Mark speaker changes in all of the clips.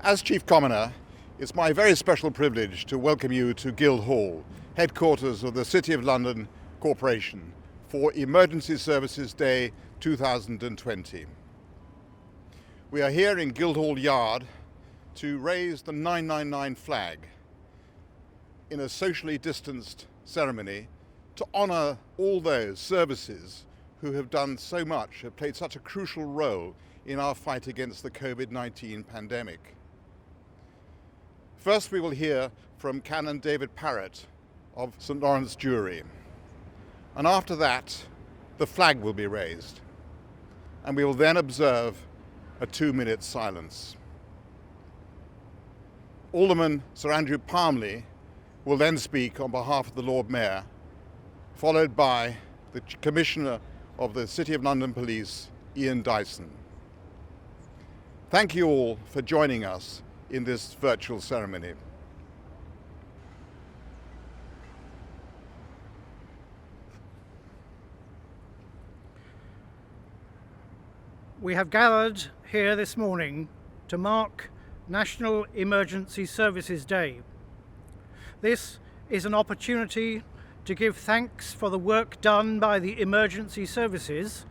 Speaker 1: As Chief Commoner, it's my very special privilege to welcome you to Guildhall, headquarters of the City of London Corporation, for Emergency Services Day 2020. We are here in Guildhall Yard to raise the 999 flag in a socially distanced ceremony to honour all those services who have done so much, have played such a crucial role in our fight against the COVID-19 pandemic. First, we will hear from Canon David Parrott of St. Lawrence Jewry. And after that, the flag will be raised. And we will then observe a 2-minute silence. Alderman Sir Andrew Palmley will then speak on behalf of the Lord Mayor, followed by the Commissioner of the City of London Police, Ian Dyson. Thank you all for joining us in this virtual ceremony.
Speaker 2: We have gathered here this morning to mark National Emergency Services Day. This is an opportunity to give thanks for the work done by the emergency services,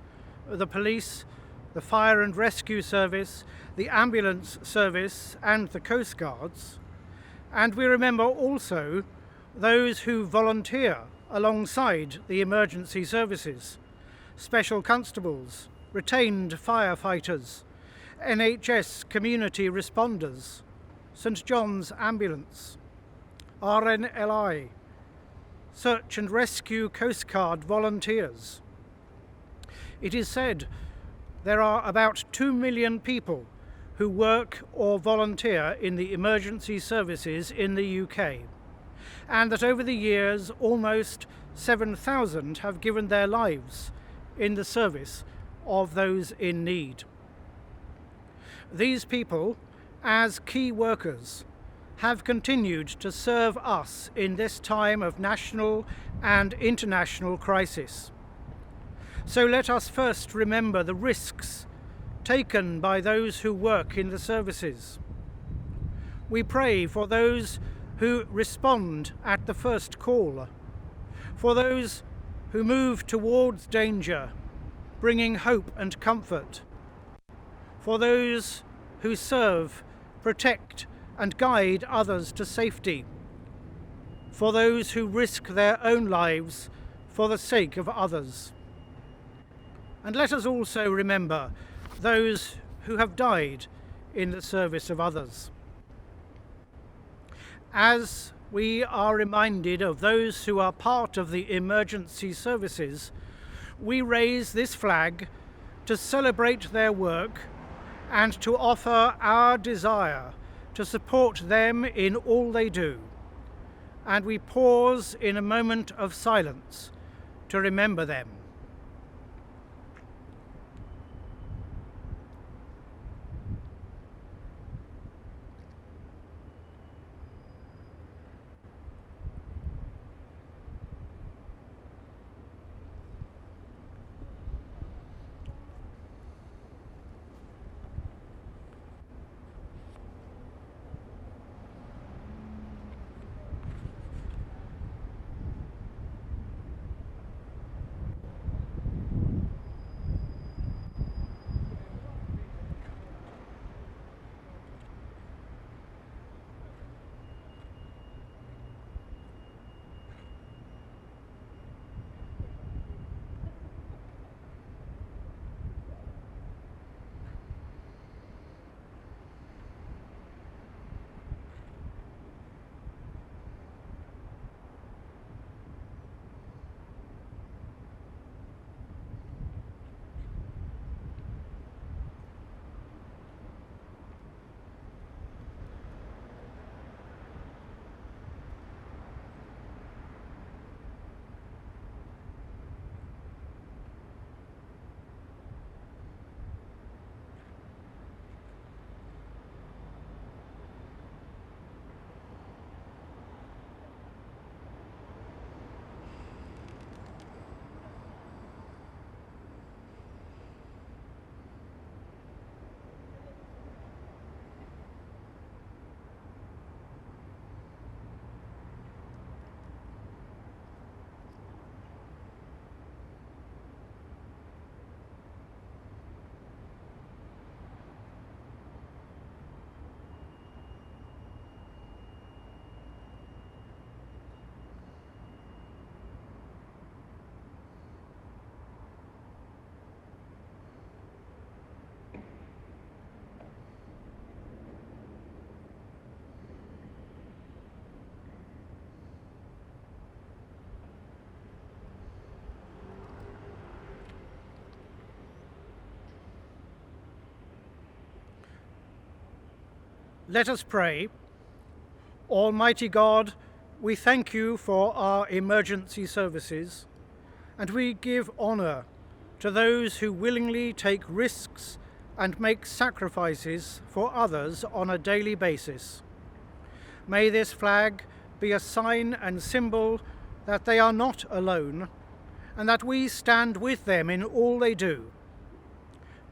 Speaker 2: the police, the fire and rescue service, the ambulance service and the Coast Guards. And we remember also those who volunteer alongside the emergency services, special constables, retained firefighters, NHS community responders, St John's Ambulance, RNLI, Search and Rescue Coast Guard volunteers. It is said there are about 2 million people who work or volunteer in the emergency services in the UK, and that over the years almost 7,000 have given their lives in the service of those in need. These people, as key workers, have continued to serve us in this time of national and international crisis. So let us first remember the risks taken by those who work in the services. We pray for those who respond at the first call, for those who move towards danger, bringing hope and comfort, for those who serve, protect and guide others to safety, for those who risk their own lives for the sake of others. And let us also remember those who have died in the service of others. As we are reminded of those who are part of the emergency services, we raise this flag to celebrate their work and to offer our desire to support them in all they do. And we pause in a moment of silence to remember them. Let us pray. Almighty God, we thank you for our emergency services, and we give honour to those who willingly take risks and make sacrifices for others on a daily basis. May this flag be a sign and symbol that they are not alone, and that we stand with them in all they do.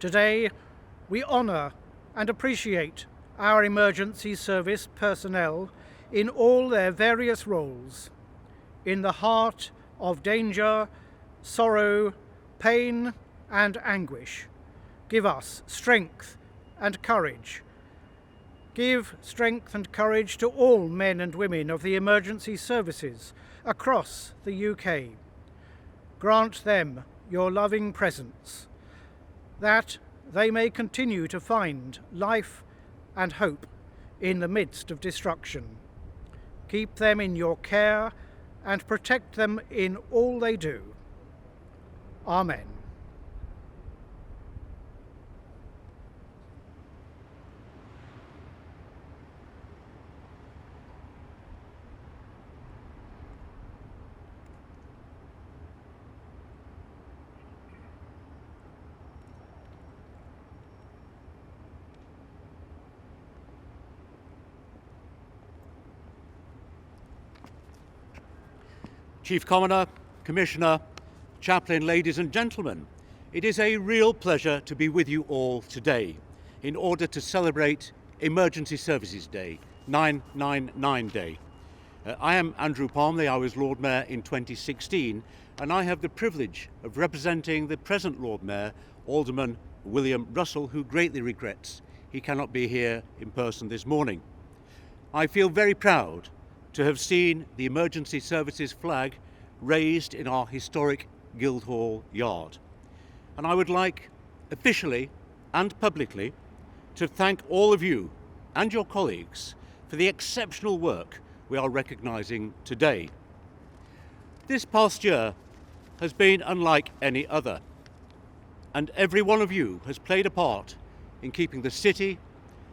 Speaker 2: Today, we honour and appreciate our emergency service personnel in all their various roles. In the heart of danger, sorrow, pain, and anguish, give us strength and courage. Give strength and courage to all men and women of the emergency services across the UK. Grant them your loving presence, that they may continue to find life and hope in the midst of destruction. Keep them in your care and protect them in all they do. Amen.
Speaker 3: Chief Commoner, Commissioner, Chaplain, ladies and gentlemen, it is a real pleasure to be with you all today in order to celebrate Emergency Services Day, 999 Day. I am Andrew Palmley. I was Lord Mayor in 2016, and I have the privilege of representing the present Lord Mayor, Alderman William Russell, who greatly regrets he cannot be here in person this morning. I feel very proud to have seen the Emergency Services flag raised in our historic Guildhall Yard. And I would like, officially and publicly, to thank all of you and your colleagues for the exceptional work we are recognising today. This past year has been unlike any other, and every one of you has played a part in keeping the city,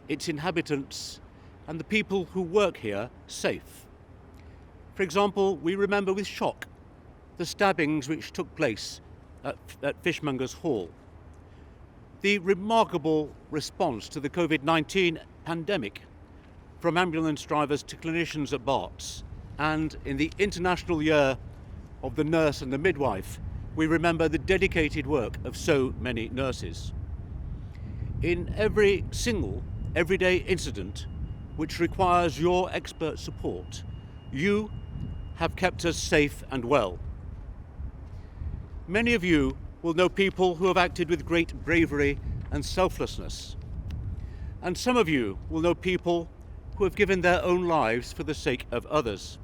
Speaker 3: its inhabitants, and the people who work here safe. For example, we remember with shock the stabbings which took place at Fishmongers Hall, the remarkable response to the COVID-19 pandemic from ambulance drivers to clinicians at Barts, and in the International Year of the Nurse and the Midwife, we remember the dedicated work of so many nurses. In every single everyday incident which requires your expert support, you have kept us safe and well. Many of you will know people who have acted with great bravery and selflessness. And some of you will know people who have given their own lives for the sake of others.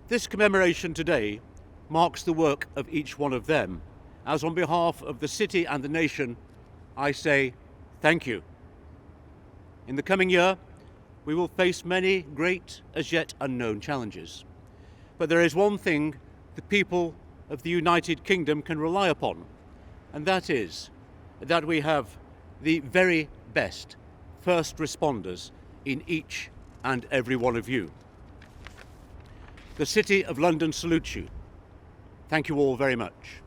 Speaker 3: This commemoration today marks the work of each one of them, as on behalf of the city and the nation, I say thank you. In the coming year, we will face many great as yet unknown challenges. But there is one thing the people of the United Kingdom can rely upon, and that is that we have the very best first responders in each and every one of you. The City of London salutes you. Thank you all very much.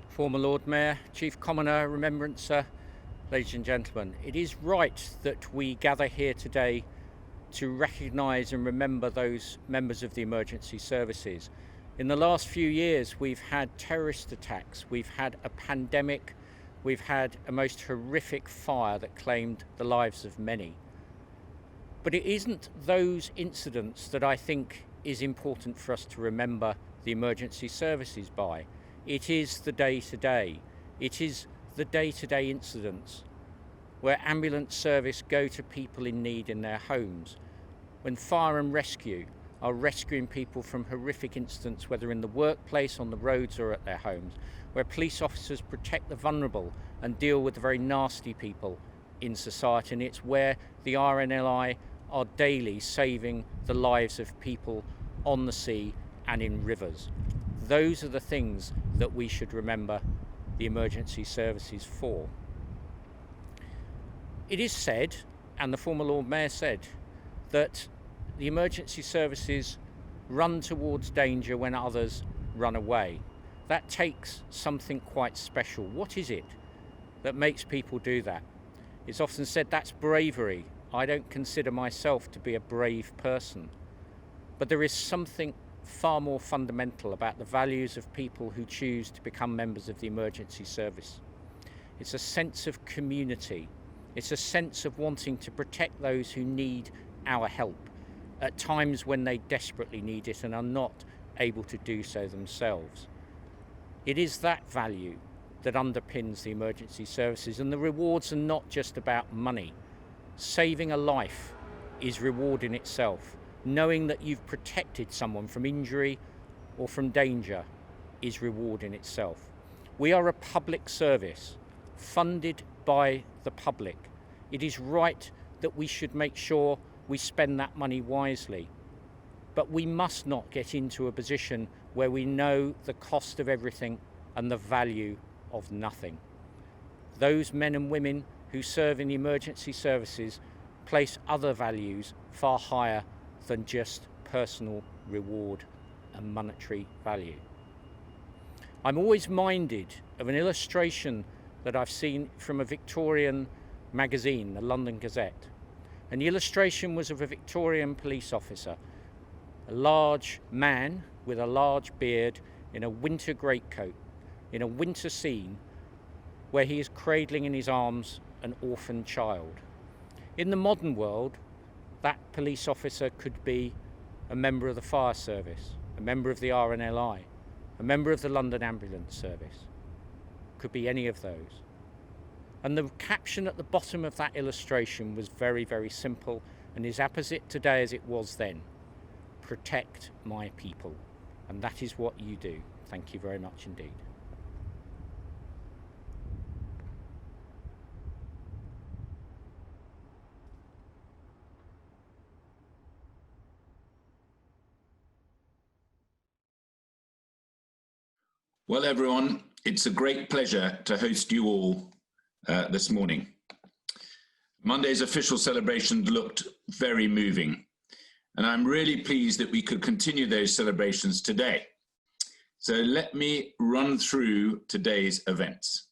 Speaker 4: Former Lord Mayor, Chief Commoner, Remembrancer, ladies and gentlemen, it is right that we gather here today to recognise and remember those members of the emergency services. In the last few years, we've had terrorist attacks, we've had a pandemic, we've had a most horrific fire that claimed the lives of many. But it isn't those incidents that I think is important for us to remember the emergency services by. It is the day-to-day. It is the day-to-day incidents where ambulance service go to people in need in their homes, when fire and rescue are rescuing people from horrific incidents, whether in the workplace, on the roads or at their homes, where police officers protect the vulnerable and deal with the very nasty people in society. And it's where the RNLI are daily saving the lives of people on the sea and in rivers. Those are the things that we should remember the emergency services for. It is said, and the former Lord Mayor said, that the emergency services run towards danger when others run away. That takes something quite special. What is it that makes people do that? It's often said that's bravery. I don't consider myself to be a brave person. But there is something far more fundamental about the values of people who choose to become members of the emergency service. It's a sense of community. It's a sense of wanting to protect those who need our help at times when they desperately need it and are not able to do so themselves. It is that value that underpins the emergency services, and the rewards are not just about money. Saving a life is reward in itself. Knowing that you've protected someone from injury or from danger is reward in itself. We are a public service funded by the public. It is right that we should make sure we spend that money wisely. But we must not get into a position where we know the cost of everything and the value of nothing. Those men and women who serve in the emergency services place other values far higher than just personal reward and monetary value. I'm always minded of an illustration that I've seen from a Victorian magazine, the London Gazette. And the illustration was of a Victorian police officer, a large man with a large beard in a winter greatcoat, in a winter scene where he is cradling in his arms an orphan child. In the modern world, that police officer could be a member of the fire service, a member of the RNLI, a member of the London Ambulance Service. Could be any of those. And the caption at the bottom of that illustration was very, very simple and is opposite today as it was then. Protect my people. And that is what you do. Thank you very much indeed.
Speaker 5: Well, everyone, it's a great pleasure to host you all this morning. Monday's official celebration looked very moving, and I'm really pleased that we could continue those celebrations today. So let me run through today's events.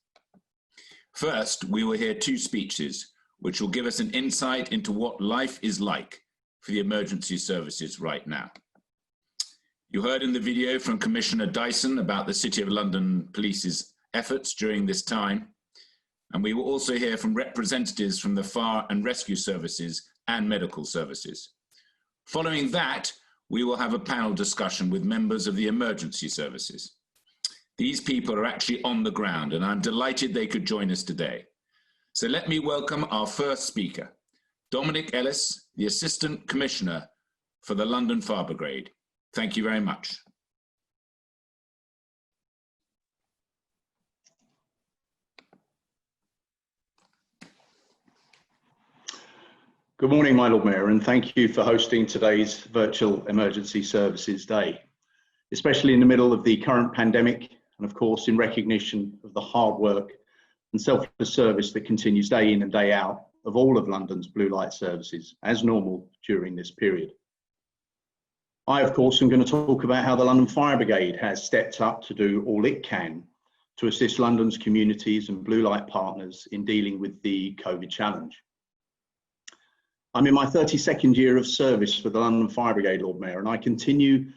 Speaker 5: First, we will hear two speeches, which will give us an insight into what life is like for the emergency services right now. You heard in the video from Commissioner Dyson about the City of London Police's efforts during this time. And we will also hear from representatives from the fire and rescue services and medical services. Following that, we will have a panel discussion with members of the emergency services. These people are actually on the ground, and I'm delighted they could join us today. So let me welcome our first speaker, Dominic Ellis, the Assistant Commissioner for the London Fire Brigade. Thank you very much.
Speaker 6: Good morning, my Lord Mayor, and thank you for hosting today's Virtual Emergency Services Day, especially in the middle of the current pandemic and, of course, in recognition of the hard work and selfless service that continues day in and day out of all of London's blue light services as normal during this period. I, of course, am going to talk about how the London Fire Brigade has stepped up to do all it can to assist London's communities and blue light partners in dealing with the COVID challenge. I'm in my 32nd year of service for the London Fire Brigade, Lord Mayor, and I continue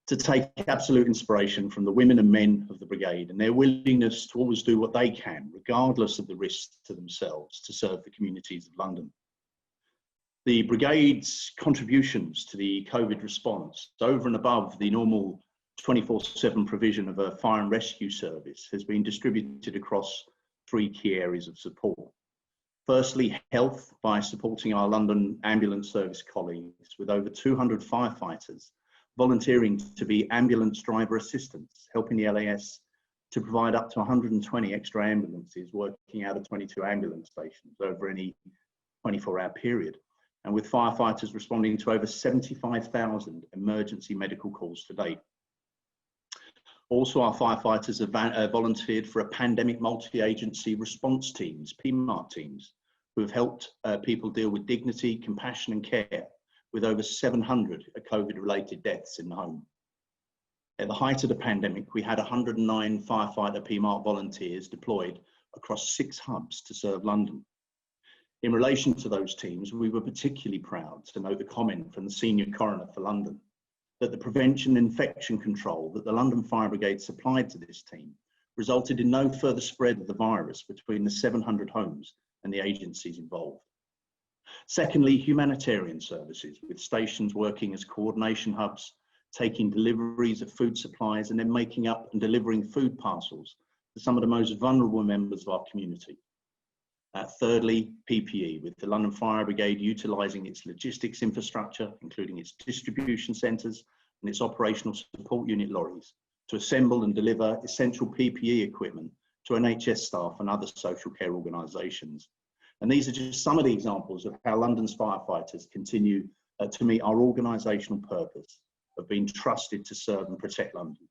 Speaker 6: to take absolute inspiration from the women and men of the brigade and their willingness to always do what they can, regardless of the risks to themselves, to serve the communities of London. The brigade's contributions to the COVID response, over and above the normal 24/7 provision of a fire and rescue service, has been distributed across three key areas of support. Firstly, health, by supporting our London Ambulance Service colleagues with over 200 firefighters volunteering to be ambulance driver assistants, helping the LAS to provide up to 120 extra ambulances working out of 22 ambulance stations over any 24-hour period, and with firefighters responding to over 75,000 emergency medical calls to date. Also, our firefighters have volunteered for a pandemic multi-agency response teams, PMART teams, who have helped people deal with dignity, compassion and care, with over 700 COVID-related deaths in the home. At the height of the pandemic, we had 109 firefighter PMART volunteers deployed across 6 hubs to serve London. In relation to those teams, we were particularly proud to note the comment from the Senior Coroner for London that the prevention and infection control that the London Fire Brigade supplied to this team resulted in no further spread of the virus between the 700 homes and the agencies involved. Secondly, humanitarian services, with stations working as coordination hubs, taking deliveries of food supplies and then making up and delivering food parcels to some of the most vulnerable members of our community. Thirdly, PPE, with the London Fire Brigade utilising its logistics infrastructure, including its distribution centres and its operational support unit lorries, to assemble and deliver essential PPE equipment to NHS staff and other social care organisations. And these are just some of the examples of how London's firefighters continue to meet our organisational purpose of being trusted to serve and protect London.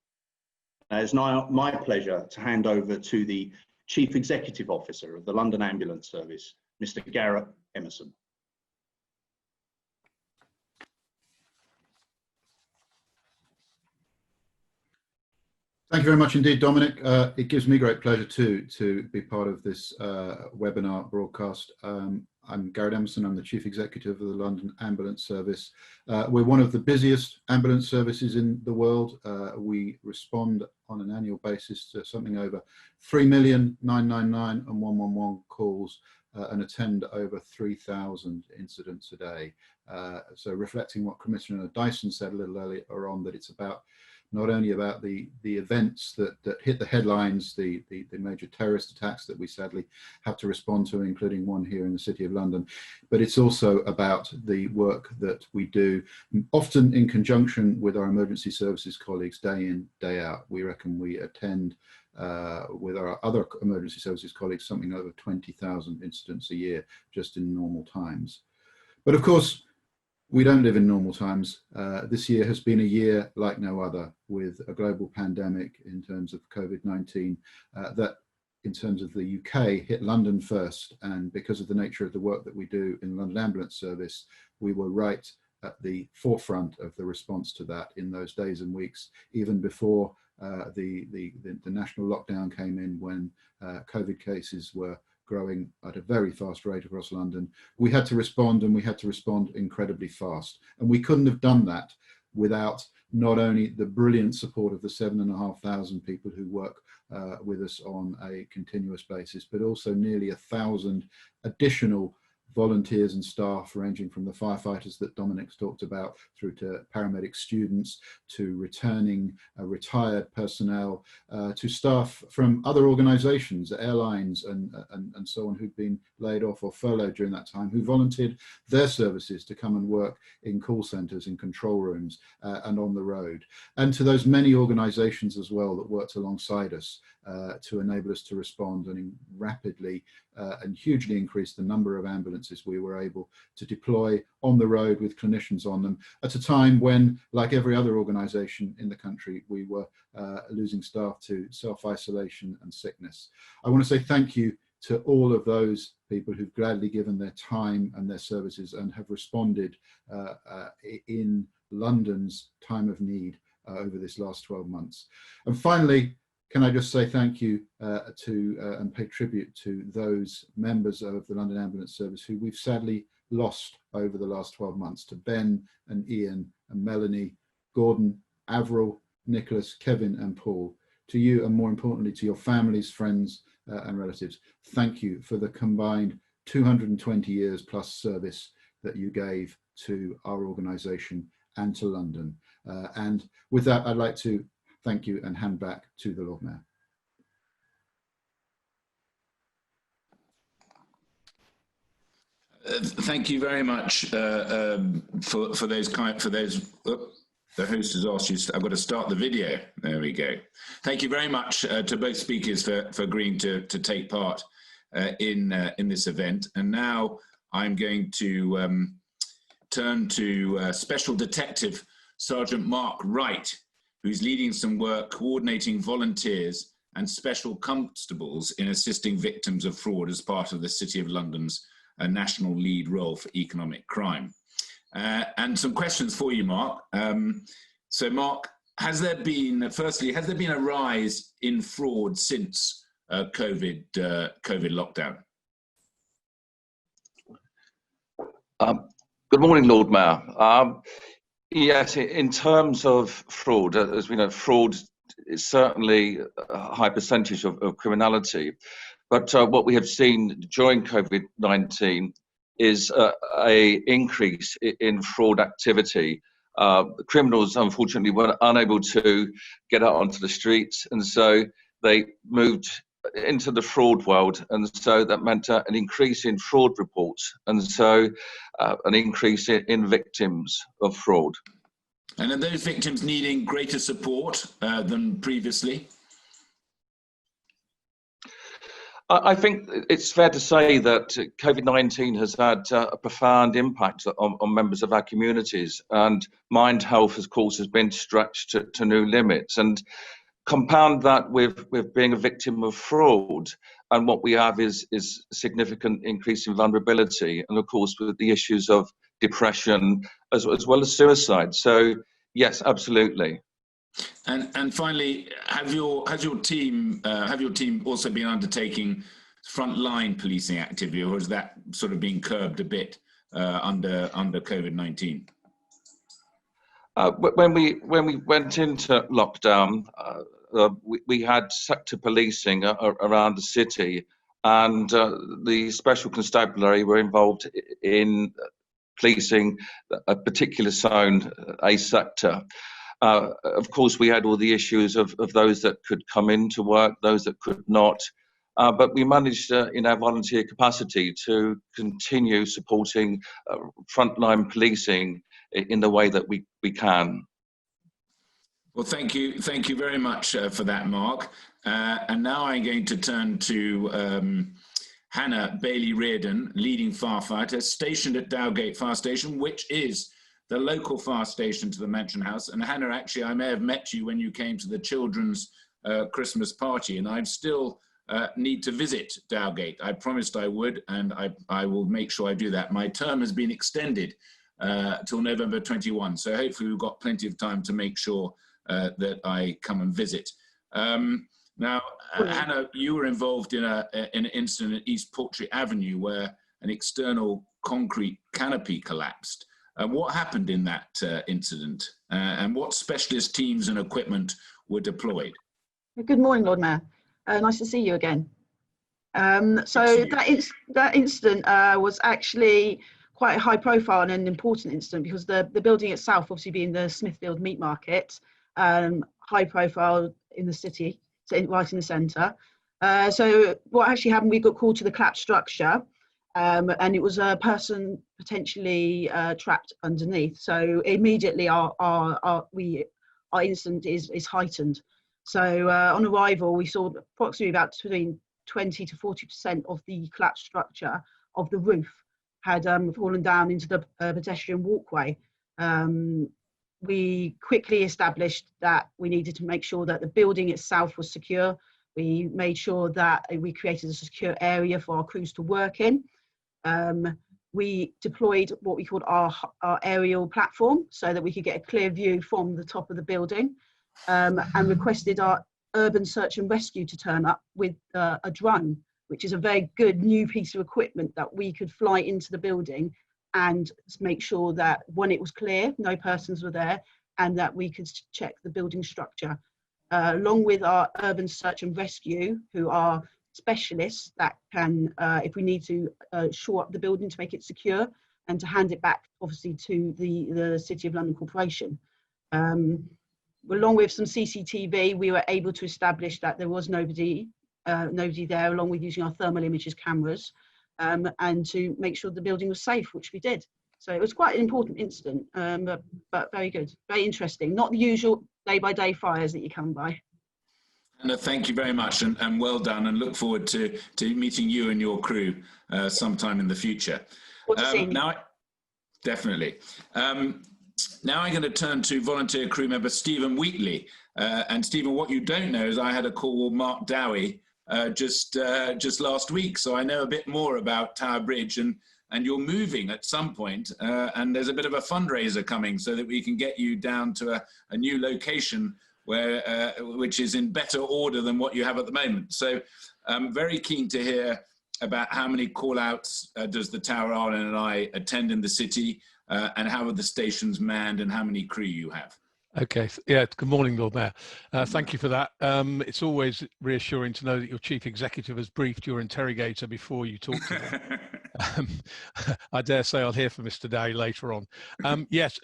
Speaker 6: It's now my pleasure to hand over to the Chief Executive Officer of the London Ambulance Service, Mr. Garrett Emerson.
Speaker 7: Thank you very much indeed, Dominic. It gives me great pleasure to be part of this webinar broadcast. I'm Garrett Emerson. I'm the Chief Executive of the London Ambulance Service. We're one of the busiest ambulance services in the world. We respond on an annual basis to something over 3 million 999 and 111 calls and attend over 3,000 incidents a day. So reflecting what Commissioner Dyson said a little earlier on, that it's about not only about the events that hit the headlines, the major terrorist attacks that we sadly have to respond to, including one here in the City of London, but it's also about the work that we do, often in conjunction with our emergency services colleagues day in, day out. We reckon we attend with our other emergency services colleagues something over 20,000 incidents a year just in normal times. But of course, we don't live in normal times. This year has been a year like no other, with a global pandemic in terms of COVID-19 that, in terms of the UK, hit London first. And because of the nature of the work that we do in London Ambulance Service, we were right at the forefront of the response to that in those days and weeks, even before the national lockdown came in, when COVID cases were growing at a very fast rate across London. We had to respond, and we had to respond incredibly fast. And we couldn't have done that without not only the brilliant support of the 7,500 people who work with us on a continuous basis, but also nearly 1,000 additional volunteers and staff, ranging from the firefighters that Dominic's talked about, through to paramedic students, to returning retired personnel, to staff from other organisations, airlines and so on, who'd been laid off or furloughed during that time, who volunteered their services to come and work in call centres, in control rooms and on the road. And to those many organisations as well that worked alongside us to enable us to respond and rapidly and hugely increase the number of ambulances we were able to deploy on the road with clinicians on them at a time when, like every other organisation in the country, we were losing staff to self-isolation and sickness. I want to say thank you to all of those people who've gladly given their time and their services and have responded in London's time of need over this last 12 months. And finally, can I just say thank you and pay tribute to those members of the London Ambulance Service who we've sadly lost over the last 12 months, to Ben and Ian and Melanie, Gordon, Avril, Nicholas, Kevin and Paul. To you, and more importantly to your families, friends and relatives, thank you for the combined 220 years plus service that you gave to our organisation and to London. And with that, I'd like to thank you and hand back to the Lord Mayor.
Speaker 5: Thank you very much for those the host has asked you. I've got to start the video. There we go. Thank you very much to both speakers for agreeing to take part in this event. And now I'm going to turn to Special Detective Sergeant Mark Wright, who's leading some work coordinating volunteers and special constables in assisting victims of fraud as part of the City of London's national lead role for economic crime. And some questions for you, Mark. So Mark, has there been a rise in fraud since COVID lockdown?
Speaker 8: Good morning, Lord Mayor. Yes, in terms of fraud, as we know, fraud is certainly a high percentage of criminality. But what we have seen during COVID-19 is an increase in fraud activity. Criminals, unfortunately, were unable to get out onto the streets, and so they moved into the fraud world, and so that meant an increase in fraud reports, and so an increase in victims of fraud.
Speaker 5: And are those victims needing greater support than previously?
Speaker 8: I think it's fair to say that COVID-19 has had a profound impact on members of our communities, and mind health, of course, has been stretched to new limits. And compound that with being a victim of fraud, and what we have is a significant increase in vulnerability, and of course with the issues of depression as well as suicide. So yes, absolutely.
Speaker 5: And finally, has your team also been undertaking frontline policing activity, or has that sort of been curbed a bit under COVID-19?
Speaker 8: When we went into lockdown, we had sector policing around the city, and the special constabulary were involved in policing a particular zone, a sector. Of course, we had all the issues of those that could come into work, those that could not, but we managed in our volunteer capacity to continue supporting frontline policing in the way that we can.
Speaker 5: Well, thank you very much for that, Mark. And now I'm going to turn to Hannah Bailey-Reardon, leading firefighter, stationed at Dowgate Fire Station, which is the local fire station to the Mansion House. And Hannah, actually, I may have met you when you came to the children's Christmas party, and I still need to visit Dowgate. I promised I would, and I will make sure I do that. My term has been extended till November 21, so hopefully we've got plenty of time to make sure that I come and visit. Now, Hannah, you were involved in an incident at East Portrait Avenue where an external concrete canopy collapsed. What happened in that incident, and what specialist teams and equipment were deployed?
Speaker 9: Good morning, Lord Mayor. Nice to see you again. So that incident was actually quite a high profile and an important incident, because the building itself, obviously being the Smithfield Meat Market, high profile in the city, right in the centre. So what actually happened, we got called to the collapsed structure, and it was a person potentially trapped underneath. So immediately our incident is heightened. So on arrival, we saw approximately about between 20 to 40% of the collapsed structure of the roof had fallen down into the pedestrian walkway. We quickly established that we needed to make sure that the building itself was secure. We made sure that we created a secure area for our crews to work in. We deployed what we called our aerial platform so that we could get a clear view from the top of the building, and requested our urban search and rescue to turn up with a drone, which is a very good new piece of equipment that we could fly into the building and make sure that when it was clear, no persons were there, and that we could check the building structure. Along with our urban search and rescue, who are specialists that can, if we need to, shore up the building to make it secure and to hand it back, obviously, to the City of London Corporation. Along with some CCTV, we were able to establish that there was nobody there, along with using our thermal images cameras. and to make sure the building was safe, which we did. So it was quite an important incident, but very good, very interesting. Not the usual day-by-day fires that you come by.
Speaker 5: Anna, thank you very much, and well done, and look forward to meeting you and your crew sometime in the future. Definitely. Now I'm going to turn to volunteer crew member Stephen Wheatley. And Stephen, what you don't know is I had a call with Mark Dowie just last week, so I know a bit more about Tower Bridge, and you're moving at some point, and there's a bit of a fundraiser coming so that we can get you down to a new location where which is in better order than what you have at the moment. So I'm very keen to hear about how many call-outs does the Tower RNLI attend in the city, and how are the stations manned, and how many crew you have?
Speaker 10: Okay, yeah, good morning, Lord Mayor. Thank you for that. It's always reassuring to know that your chief executive has briefed your interrogator before you talk to them. I dare say I'll hear from Mr. Dowie later on. Yes,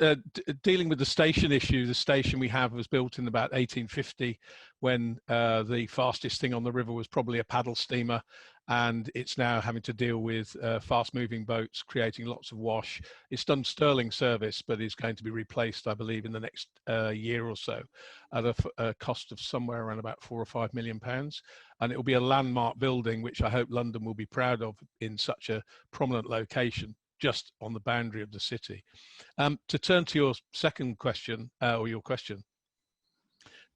Speaker 10: dealing with the station issue, the station we have was built in about 1850 when the fastest thing on the river was probably a paddle steamer, and it's now having to deal with fast-moving boats, creating lots of wash. It's done sterling service, but is going to be replaced, I believe, in the next year or so, at a cost of somewhere around about £4 or £5 million. And it will be a landmark building, which I hope London will be proud of in such a prominent location, just on the boundary of the city. To turn to your second question, or your question,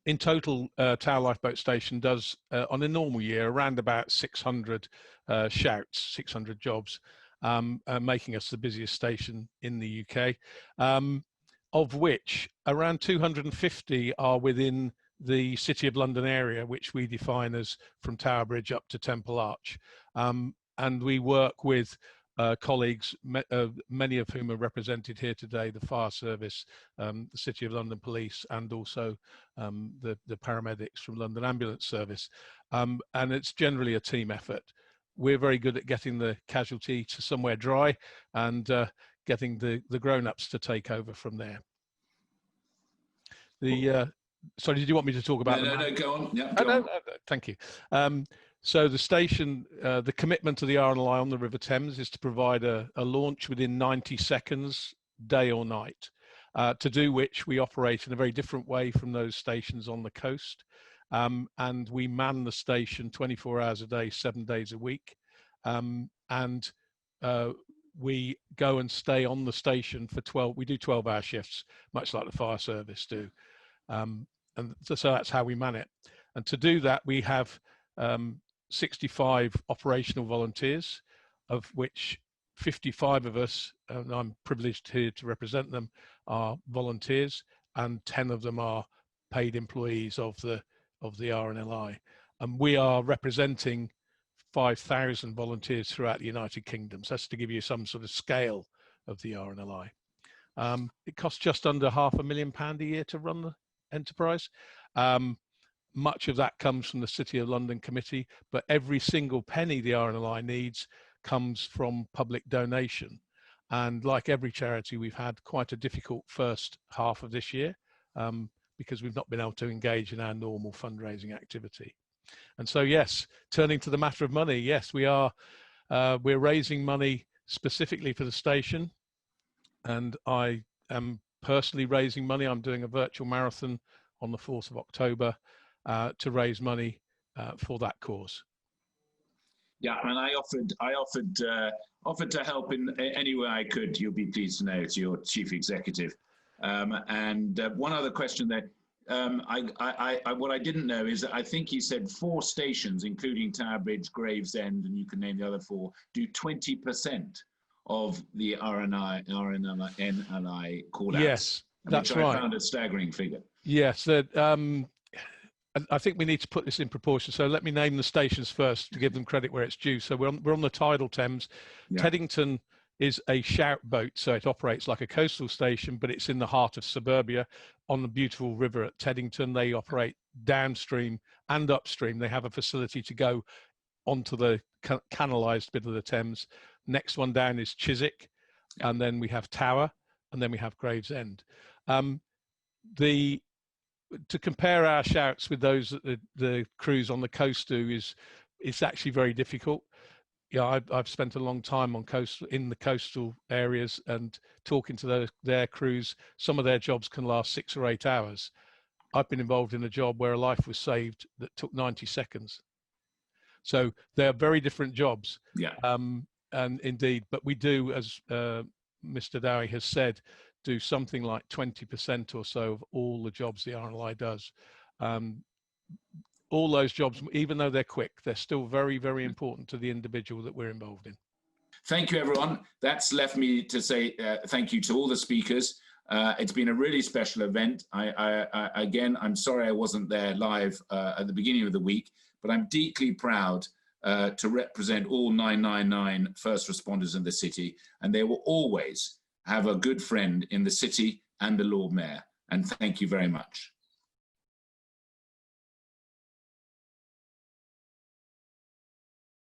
Speaker 10: in total, Tower Lifeboat Station does, on a normal year, around about 600 shouts, 600 jobs, making us the busiest station in the UK, of which around 250 are within the City of London area, which we define as from Tower Bridge up to Temple Arch. And we work with colleagues, many of whom are represented here today, the fire service, the City of London Police, and also the paramedics from London Ambulance Service. And it's generally a team effort. We're very good at getting the casualty to somewhere dry and getting the grown-ups to take over from there. Sorry, did you want me to talk about
Speaker 5: No, go on. Yeah,
Speaker 10: thank you. So the station, the commitment of the RNLI on the River Thames is to provide a launch within 90 seconds, day or night, to do which we operate in a very different way from those stations on the coast. And we man the station 24 hours a day, 7 days a week. And we go and stay on the station for we do 12-hour shifts, much like the fire service do. And so that's how we man it. And to do that, we have 65 operational volunteers, of which 55 of us, and I'm privileged here to represent them, are volunteers, and 10 of them are paid employees of the RNLI. And we are representing 5,000 volunteers throughout the United Kingdom. So that's to give you some sort of scale of the RNLI. It costs just under £500,000 a year to run the enterprise. Much of that comes from the City of London Committee, but every single penny the RNLI needs comes from public donation. And like every charity, we've had quite a difficult first half of this year because we've not been able to engage in our normal fundraising activity. And so, yes, turning to the matter of money, yes, we're raising money specifically for the station. And I am personally raising money. I'm doing a virtual marathon on the 4th of October to raise money for that cause.
Speaker 5: Yeah, and I offered to help in any way I could. You'll be pleased to know, to your chief executive. And one other question there. What I didn't know is that I think he said 4 stations, including Tower Bridge, Gravesend, and you can name the other 4, do 20% of the RNLI call-outs.
Speaker 10: Yes, that's right.
Speaker 5: Which I found a staggering figure.
Speaker 10: Yes, I think we need to put this in proportion. So let me name the stations first to give them credit where it's due. So we're on the tidal Thames. Yeah. Teddington is a shout boat, so it operates like a coastal station, but it's in the heart of suburbia on the beautiful river at Teddington. They operate downstream and upstream. They have a facility to go onto the canalised bit of the Thames. Next one down is Chiswick, and then we have Tower, and then we have Gravesend. To compare our shouts with those that the crews on the coast do is actually very difficult. yeah, I've spent a long time on in the coastal areas and talking to their crews. Some of their jobs can last 6 or 8 hours. I've been involved in a job where a life was saved that took 90 seconds. So they're very different jobs.
Speaker 5: Yeah.
Speaker 10: And indeed, but we do, as Mr. Dowie has said, do something like 20% or so of all the jobs the RNLI does. All those jobs, even though they're quick, they're still very, very important to the individual that we're involved in.
Speaker 5: Thank you, everyone. That's left me to say thank you to all the speakers. It's been a really special event. Again, I'm sorry I wasn't there live at the beginning of the week, but I'm deeply proud to represent all 999 first responders in the city, and they will always have a good friend in the city and the Lord Mayor. And thank you very much.